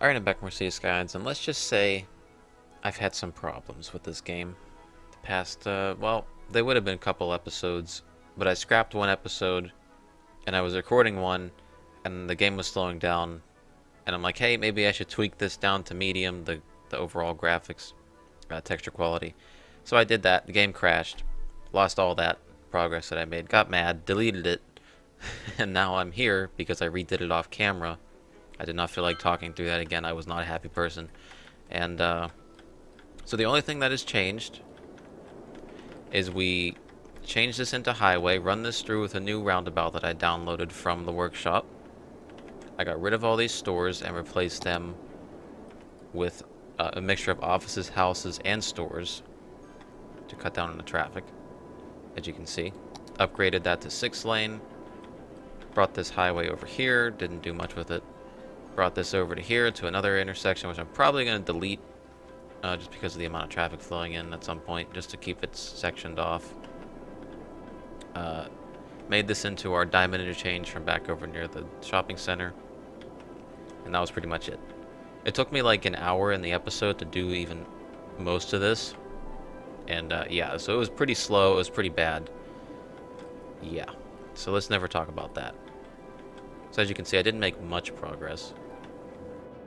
Alright, I'm back more City Skylines, and let's just say I've had some problems with this game. The past, well, they would have been a couple episodes, but I scrapped one episode, and I was recording one, and the game was slowing down, and I'm like, hey, maybe I should tweak this down to medium, the overall graphics, texture quality. So I did that, the game crashed, lost all that progress that I made, got mad, deleted it, and now I'm here because I redid it off camera. I did not feel like talking through that again. I was not a happy person. And so the only thing that has changed is we changed this into highway, run this through with a new roundabout that I downloaded from the workshop. I got rid of all these stores and replaced them with a mixture of offices, houses, and stores to cut down on the traffic, as you can see. Upgraded that to 6-lane. Brought this highway over here, didn't do much with it. Brought this over to here to another intersection, which I'm probably going to delete just because of the amount of traffic flowing in at some point, just to keep it sectioned off. Made this into our diamond interchange from back over near the shopping center, and that was pretty much it. It took me like an hour in the episode to do even most of this, and yeah, so it was pretty slow, it was pretty bad. Yeah, so let's never talk about that. So as you can see, I didn't make much progress.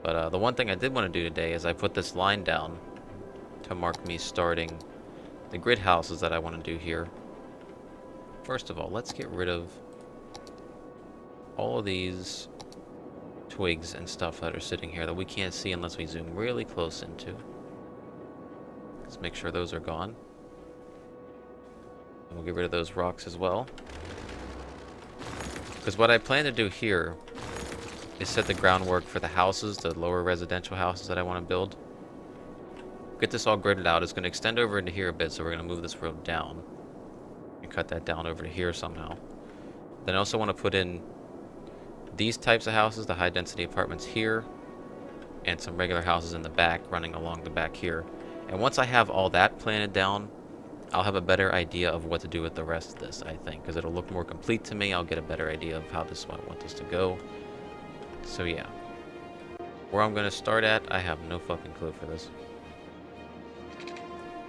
But the one thing I did want to do today is I put this line down to mark me starting the grid houses that I want to do here. First of all, let's get rid of all of these twigs and stuff that are sitting here that we can't see unless we zoom really close into. Let's make sure those are gone. And we'll get rid of those rocks as well. Because what I plan to do here is set the groundwork for the houses, the lower residential houses that I want to build. Get this all gridded out. It's going to extend over into here a bit, so we're going to move this road down. And cut that down over to here somehow. Then I also want to put in these types of houses, the high density apartments here, and some regular houses in the back, running along the back here. And once I have all that planted down, I'll have a better idea of what to do with the rest of this, I think, because it'll look more complete to me. I'll get a better idea of how I want this to go. So yeah. Where I'm going to start at, I have no fucking clue for this.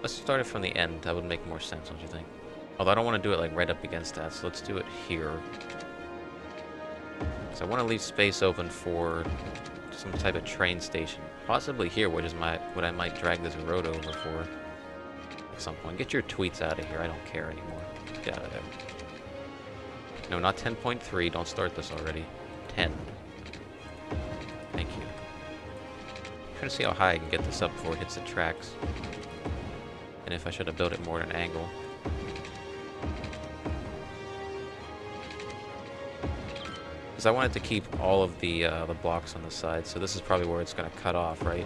Let's start it from the end. That would make more sense, don't you think? Although I don't want to do it like right up against that, so let's do it here. So I want to leave space open for some type of train station. Possibly here, which is what I might drag this road over for at some point. Get your tweets out of here. I don't care anymore. Get out of there. No, not 10.3. Don't start this already. 10. Thank you. I'm trying to see how high I can get this up before it hits the tracks. And if I should have built it more at an angle. Because I wanted to keep all of the blocks on the side, so this is probably where it's going to cut off, right?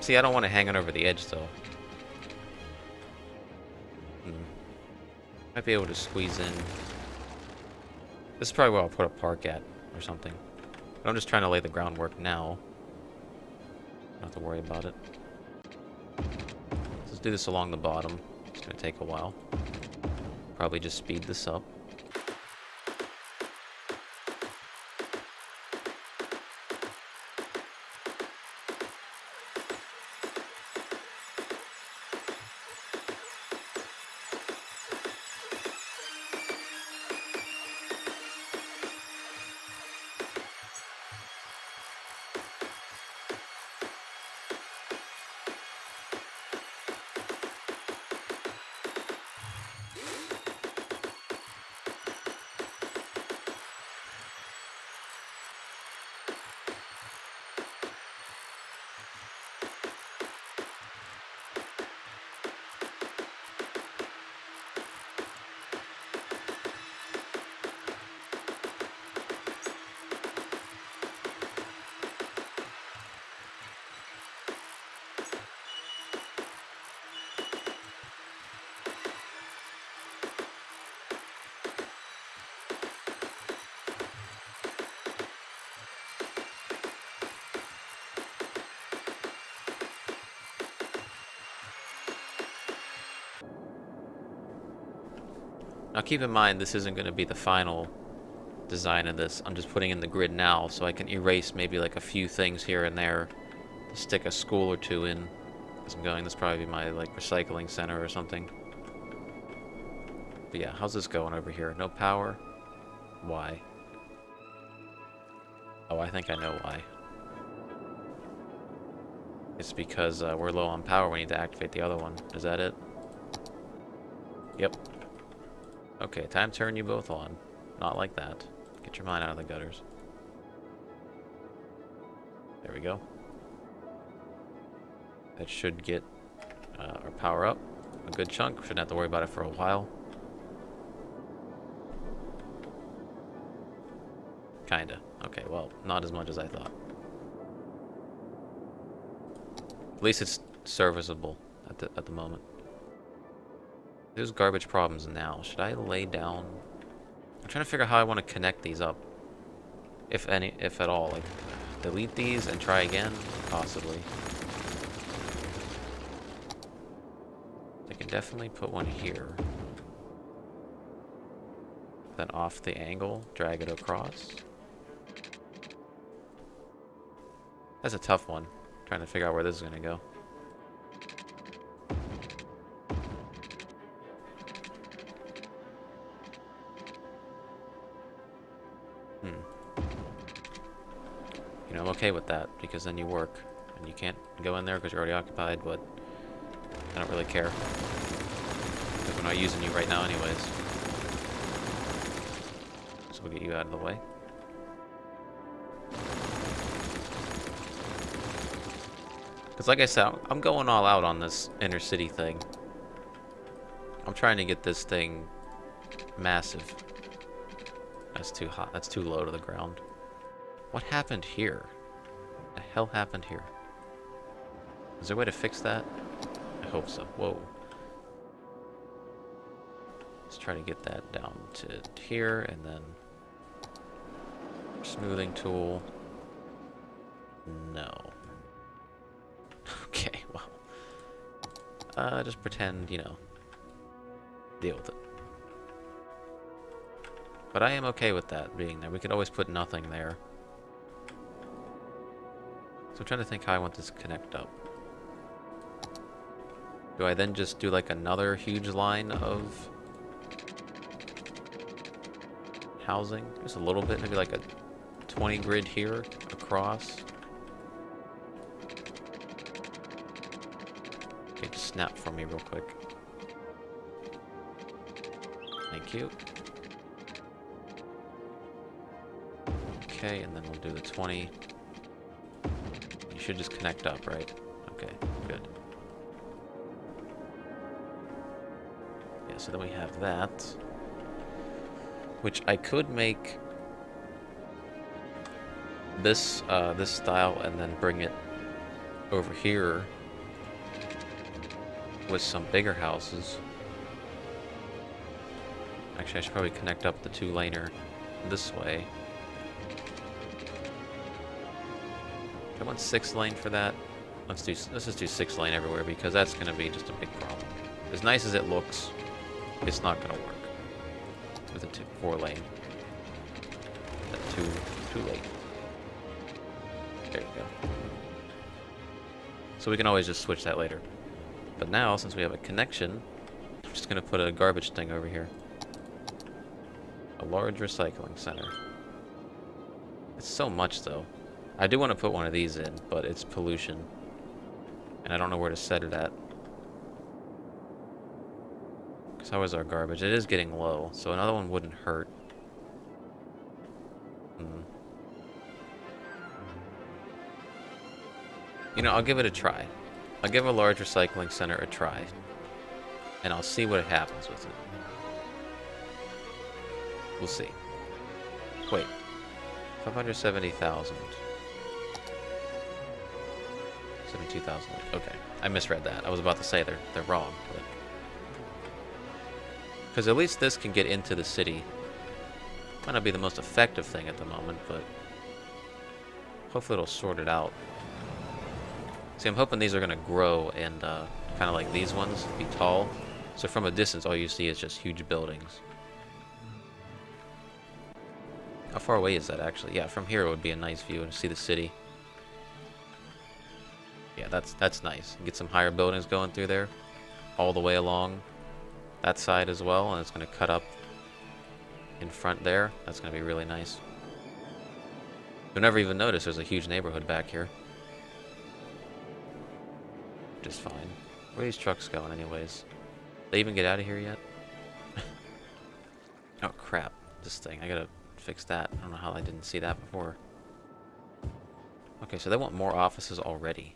See, I don't want to hang it over the edge, though. Might be able to squeeze in. This is probably where I'll put a park at, or something. But I'm just trying to lay the groundwork now. Don't have to worry about it. Let's do this along the bottom. It's going to take a while. Probably just speed this up. Now keep in mind, this isn't going to be the final design of this. I'm just putting in the grid now so I can erase maybe like a few things here and there to stick a school or two in as I'm going. This probably be my like recycling center or something. But yeah, how's this going over here? No power? Why? Oh, I think I know why. It's because we're low on power. We need to activate the other one. Is that it? Yep. Okay, time to turn you both on. Not like that. Get your mind out of the gutters. There we go. That should get our power up a good chunk. Shouldn't have to worry about it for a while. Kinda. Okay, well, not as much as I thought. At least it's serviceable at the moment. There's garbage problems now. Should I lay down? I'm trying to figure out how I want to connect these up. If at all. Like, delete these and try again? Possibly. I can definitely put one here. Then off the angle, drag it across. That's a tough one. Trying to figure out where this is going to go. You know, I'm okay with that, because then you work. And you can't go in there because you're already occupied, but I don't really care. Because we're not using you right now anyways. So we'll get you out of the way. Because like I said, I'm going all out on this inner city thing. I'm trying to get this thing massive. That's too hot. That's too low to the ground. What happened here? What the hell happened here? Is there a way to fix that? I hope so. Whoa. Let's try to get that down to here, and then smoothing tool. No. Okay, well. Just pretend, you know, deal with it. But I am okay with that being there. We could always put nothing there. So I'm trying to think how I want this to connect up. Do I then just do like another huge line of housing? Just a little bit, maybe like a 20 grid here across. Okay, just snap for me real quick. Thank you. Okay, and then we'll do the 20. You should just connect up, right? Okay, good. Yeah, so then we have that. Which I could make this this style and then bring it over here with some bigger houses. Actually, I should probably connect up the 2-laner this way. I want 6-lane for that. Let's just do 6-lane everywhere, because that's going to be just a big problem. As nice as it looks, it's not going to work with a 4-lane. Too late. There you go. So we can always just switch that later. But now, since we have a connection, I'm just going to put a garbage thing over here. A large recycling center. It's so much, though. I do want to put one of these in, but it's pollution. And I don't know where to set it at. Because how is our garbage? It is getting low, so another one wouldn't hurt. You know, I'll give it a try. I'll give a large recycling center a try. And I'll see what happens with it. We'll see. Wait. 570,000. 72,000. Okay. I misread that. I was about to say they're wrong. Because at least this can get into the city. Might not be the most effective thing at the moment, but hopefully it'll sort it out. See, I'm hoping these are going to grow and kind of like these ones, be tall. So from a distance, all you see is just huge buildings. How far away is that, actually? Yeah, from here it would be a nice view to see the city. Yeah, that's nice. Get some higher buildings going through there. All the way along that side as well, and it's going to cut up in front there. That's going to be really nice. You'll never even notice there's a huge neighborhood back here. Just fine. Where are these trucks going anyways? They even get out of here yet? Oh crap, this thing. I gotta fix that. I don't know how I didn't see that before. Okay, so they want more offices already.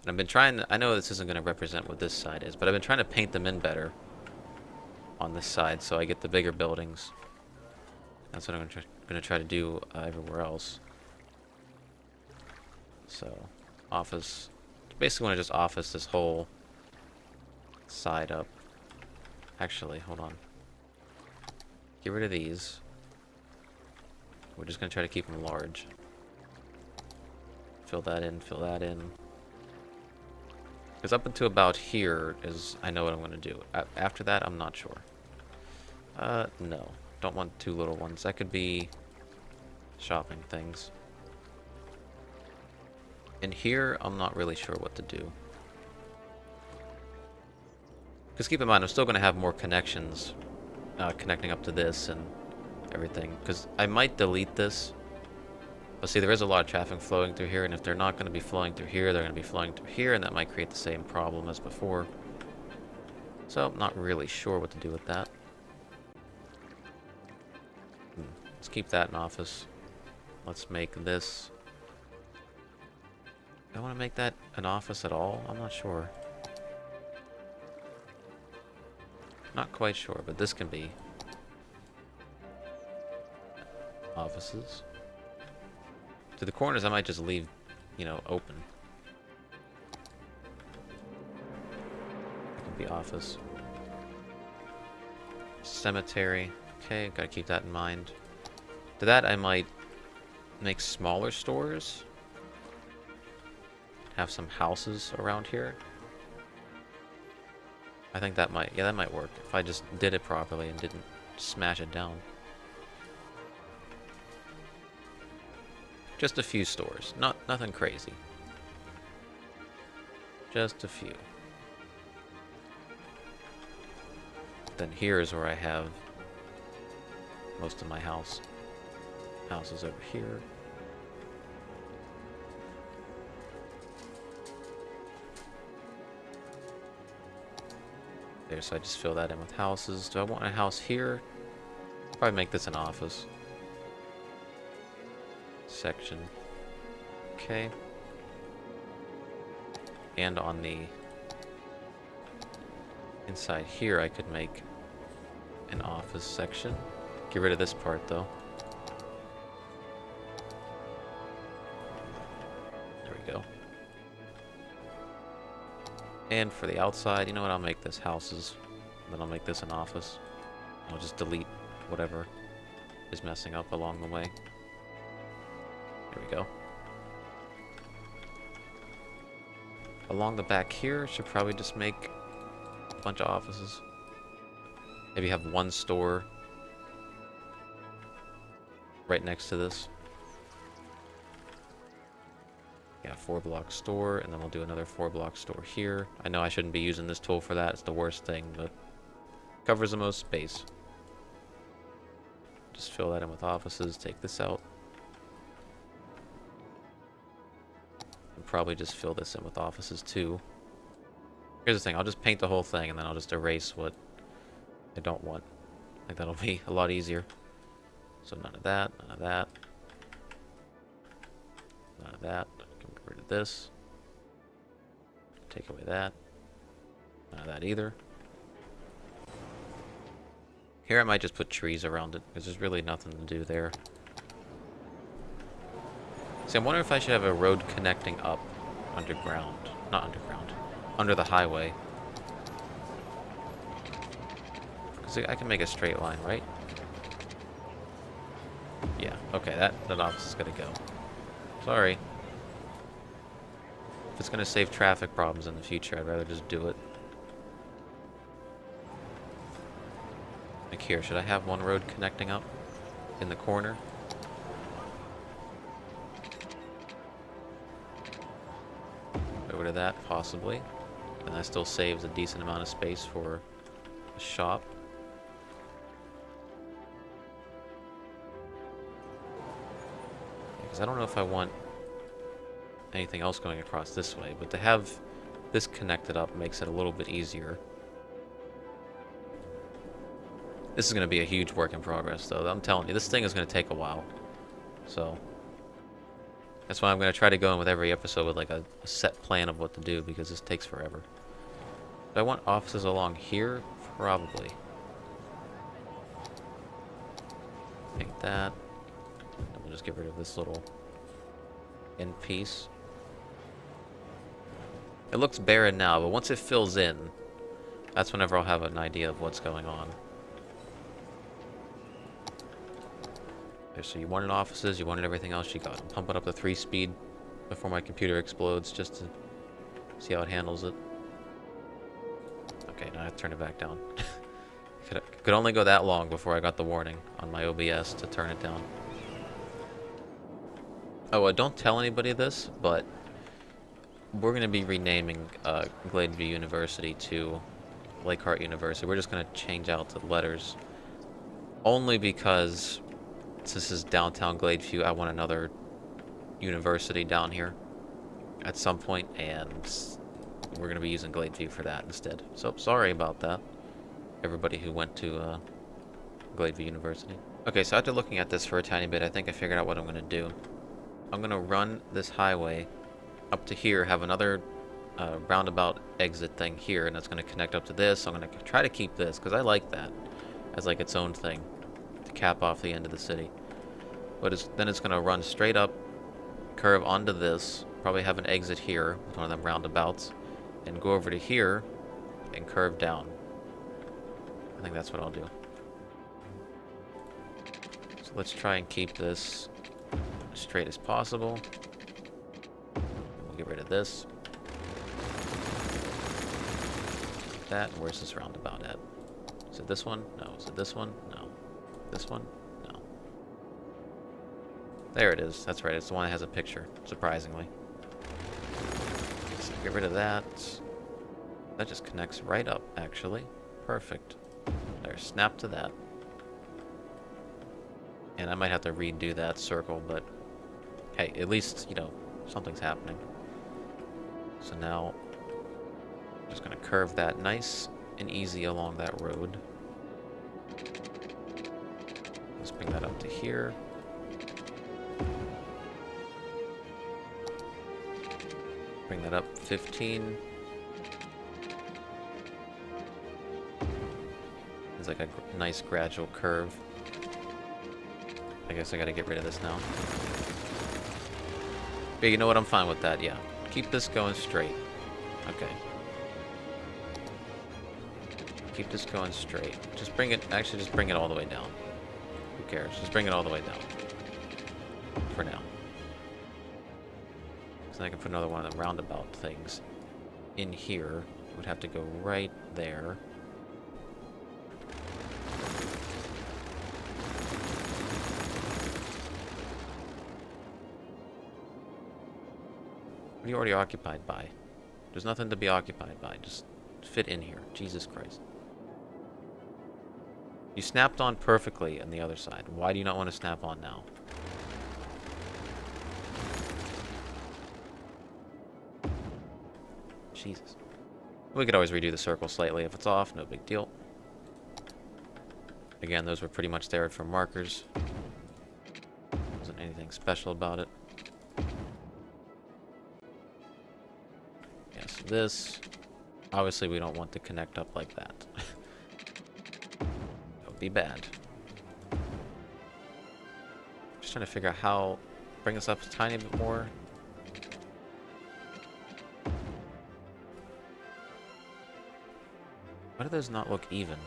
And I've been trying to, I know this isn't going to represent what this side is, but I've been trying to paint them in better on this side so I get the bigger buildings. That's what I'm going to try to do everywhere else. So, office. Basically want to just office this whole side up. Actually, hold on. Get rid of these. We're just going to try to keep them large. Fill that in, fill that in. Because up until about here is, I know what I'm going to do. After that, I'm not sure. No. Don't want two little ones. That could be shopping things. In here, I'm not really sure what to do. Because keep in mind, I'm still going to have more connections connecting up to this and everything. Because I might delete this. But see, there is a lot of traffic flowing through here, and if they're not going to be flowing through here, they're going to be flowing through here, and that might create the same problem as before. So, I'm not really sure what to do with that. Let's keep that in office. Let's make this... Do I want to make that an office at all? I'm not sure. Not quite sure, but this can be offices. To the corners, I might just leave, you know, open. It can be office. Cemetery. Okay, gotta keep that in mind. To that, I might make smaller stores. Have some houses around here. I think that might, yeah, that might work. If I just did it properly and didn't smash it down. Just a few stores. Nothing crazy. Just a few. Then here is where I have most of my houses over here. There, so I just fill that in with houses. Do I want a house here? Probably make this an office. Section. Okay. And on the inside here, I could make an office section. Get rid of this part, though. There we go. And for the outside, you know what? I'll make this houses. Then I'll make this an office. I'll just delete whatever is messing up along the way. There we go. Along the back here, should probably just make a bunch of offices. Maybe have one store right next to this. Yeah, 4-block store, and then we'll do another 4-block store here. I know I shouldn't be using this tool for that. It's the worst thing, but covers the most space. Just fill that in with offices, take this out. Probably just fill this in with offices too. Here's the thing, I'll just paint the whole thing and then I'll just erase what I don't want. I think that'll be a lot easier. So none of that, none of that. None of that. Get rid of this. Take away that. None of that either. Here I might just put trees around it because there's really nothing to do there. See, I'm wondering if I should have a road connecting up underground. Not underground. Under the highway. Because I can make a straight line, right? Yeah, okay, that office is going to go. Sorry. If it's going to save traffic problems in the future, I'd rather just do it. Like here, should I have one road connecting up? in the corner. Over to that, possibly. And that still saves a decent amount of space for a shop. Because I don't know if I want anything else going across this way, but to have this connected up makes it a little bit easier. This is going to be a huge work in progress, though. I'm telling you, this thing is going to take a while. So that's why I'm going to try to go in with every episode with like a set plan of what to do, because this takes forever. Do I want offices along here? Probably. Take that. And we'll just get rid of this little end piece. It looks barren now, but once it fills in, that's whenever I'll have an idea of what's going on. Okay, so you wanted offices, you wanted everything else, you got them. Pump it up to 3-speed before my computer explodes, just to see how it handles it. Okay, now I have to turn it back down. Could only go that long before I got the warning on my OBS to turn it down. Oh, don't tell anybody this, but we're going to be renaming Gladeview University to Lakehart University. We're just going to change out the letters. Only because, since this is downtown Gladeview, I want another university down here at some point, and we're going to be using Gladeview for that instead. So, sorry about that, everybody who went to Gladeview University. Okay, so after looking at this for a tiny bit, I think I figured out what I'm going to do. I'm going to run this highway up to here, have another roundabout exit thing here, and that's going to connect up to this. I'm going to try to keep this, because I like that as like its own thing to cap off the end of the city. But then it's going to run straight up, curve onto this, probably have an exit here with one of them roundabouts, and go over to here and curve down. I think that's what I'll do. So let's try and keep this as straight as possible. We'll get rid of this. That. Where's this roundabout at? Is it this one? No. Is it this one? No. This one? No. There it is. That's right. It's the one that has a picture, surprisingly. So get rid of that. That just connects right up, actually. Perfect. There, snap to that. And I might have to redo that circle, but hey, at least, you know, something's happening. So now, I'm just going to curve that nice and easy along that road. Let's bring that up to here. Bring that up 15. It's like a nice gradual curve. I guess I gotta get rid of this now. But you know what? I'm fine with that, yeah. Keep this going straight. Okay. Keep this going straight. Just bring it, actually just bring it all the way down. Who cares? Just bring it all the way down. For now. So then I can put another one of the roundabout things in here. It would have to go right there. What are you already occupied by? There's nothing to be occupied by. Just fit in here. Jesus Christ. You snapped on perfectly on the other side. Why do you not want to snap on now? Jesus. We could always redo the circle slightly if it's off. No big deal. Again, those were pretty much there for markers. Wasn't anything special about it. This, obviously we don't want to connect up like that. That would be bad. Just trying to figure out how, bring this up a tiny bit more. Why do those not look even?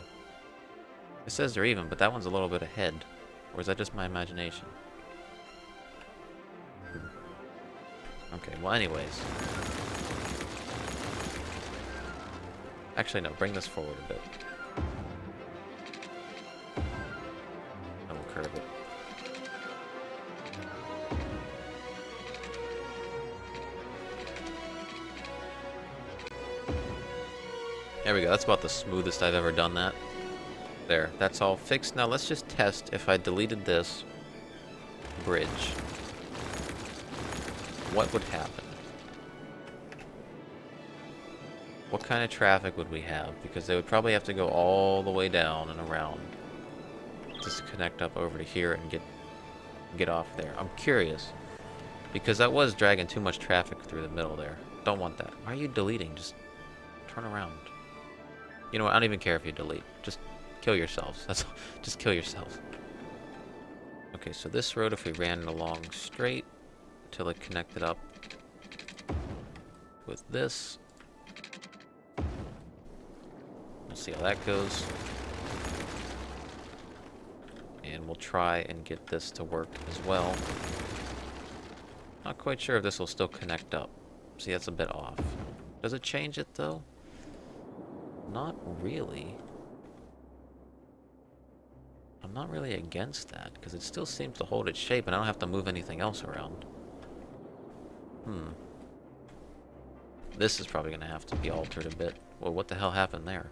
It says they're even, but that one's a little bit ahead. Or is that just my imagination? Okay, well anyways. Actually, no, bring this forward a bit. And we'll curve it. There we go. That's about the smoothest I've ever done that. There. That's all fixed. Now let's just test if I deleted this bridge. What would happen? What kind of traffic would we have? Because they would probably have to go all the way down and around. Just connect up over to here and get off there. I'm curious. Because that was dragging too much traffic through the middle there. Don't want that. Why are you deleting? Just turn around. You know what? I don't even care if you delete. Just kill yourselves. That's all. Just kill yourselves. Okay, so this road, if we ran it along straight until it connected up with this. We'll see how that goes. And we'll try and get this to work as well. Not quite sure if this will still connect up. See, that's a bit off. Does it change it, though? Not really. I'm not really against that, because it still seems to hold its shape, and I don't have to move anything else around. This is probably going to have to be altered a bit. Well, what the hell happened there?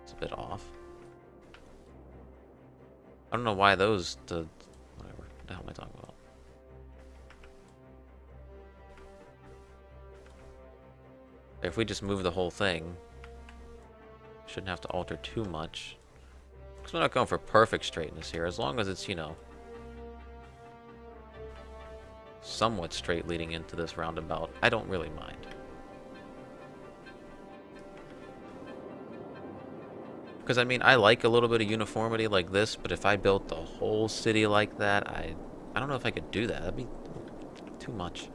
It's a bit off. I don't know why those... Whatever. What the hell am I talking about? If we just move the whole thing, shouldn't have to alter too much. Because we're not going for perfect straightness here. As long as it's, you know, somewhat straight leading into this roundabout, I don't really mind. Because, I mean, I like a little bit of uniformity like this, but if I built the whole city like that, I don't know if I could do that. That'd be too much.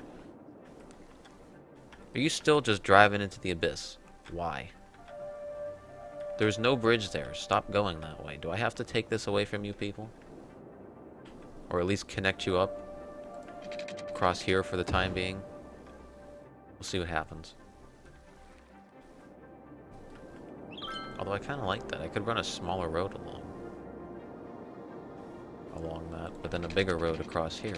Are you still just driving into the abyss? Why? There's no bridge there. Stop going that way. Do I have to take this away from you people? Or at least connect you up across here for the time being? We'll see what happens. Although I kind of like that. I could run a smaller road along that, but then a bigger road across here.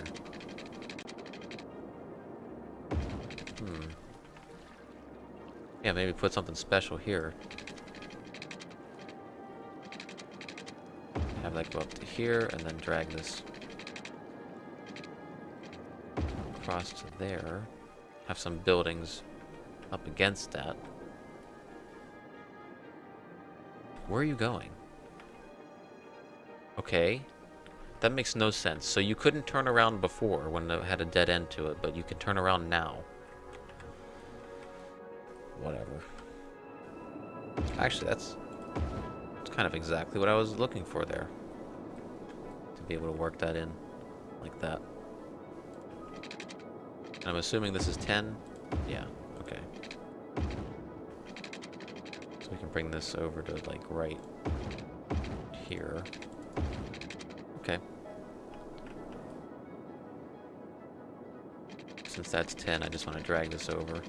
Yeah, maybe put something special here. Have that go up to here, and then drag this across to there. Have some buildings up against that. Where are you going? Okay. That makes no sense. So you couldn't turn around before when it had a dead end to it, but you can turn around now. Whatever. Actually, that's kind of exactly what I was looking for there. To be able to work that in like that. And I'm assuming this is 10? Yeah, okay. So we can bring this over to like right here. Okay. Since that's 10, I just want to drag this over.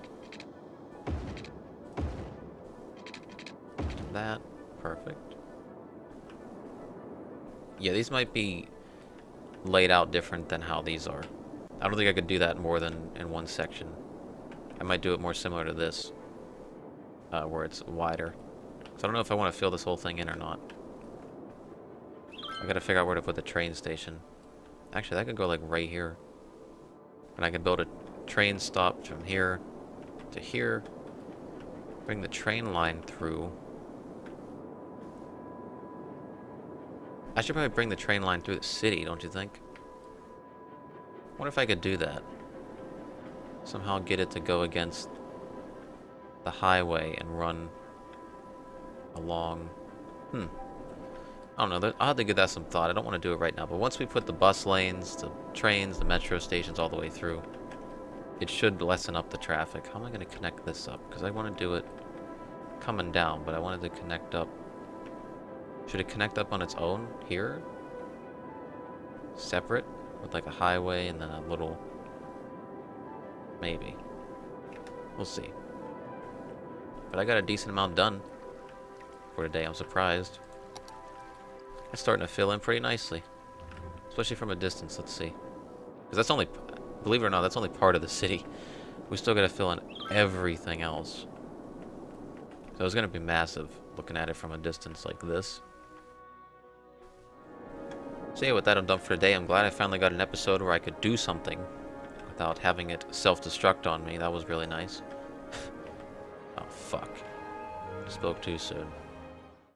That. Perfect. Yeah, these might be laid out different than how these are. I don't think I could do that more than in one section. I might do it more similar to this, where it's wider. So I don't know if I want to fill this whole thing in or not. I gotta figure out where to put the train station. Actually, that could go like right here. And I could build a train stop from here to here. Bring the train line through. I should probably bring the train line through the city, don't you think? What if I could do that? Somehow get it to go against the highway and run along. I don't know. I'll have to give that some thought. I don't want to do it right now. But once we put the bus lanes, the trains, the metro stations all the way through, it should lessen up the traffic. How am I going to connect this up? Because I want to do it coming down, but I wanted to connect up. Should it connect up on its own here? Separate? With like a highway and then a little... Maybe. We'll see. But I got a decent amount done for today. I'm surprised. It's starting to fill in pretty nicely. Especially from a distance. Let's see. Because that's only... Believe it or not, that's only part of the city. We still got to fill in everything else. So it's going to be massive looking at it from a distance like this. So yeah, with that I'm done for today. I'm glad I finally got an episode where I could do something without having it self-destruct on me. That was really nice. Oh, fuck. Spoke too soon.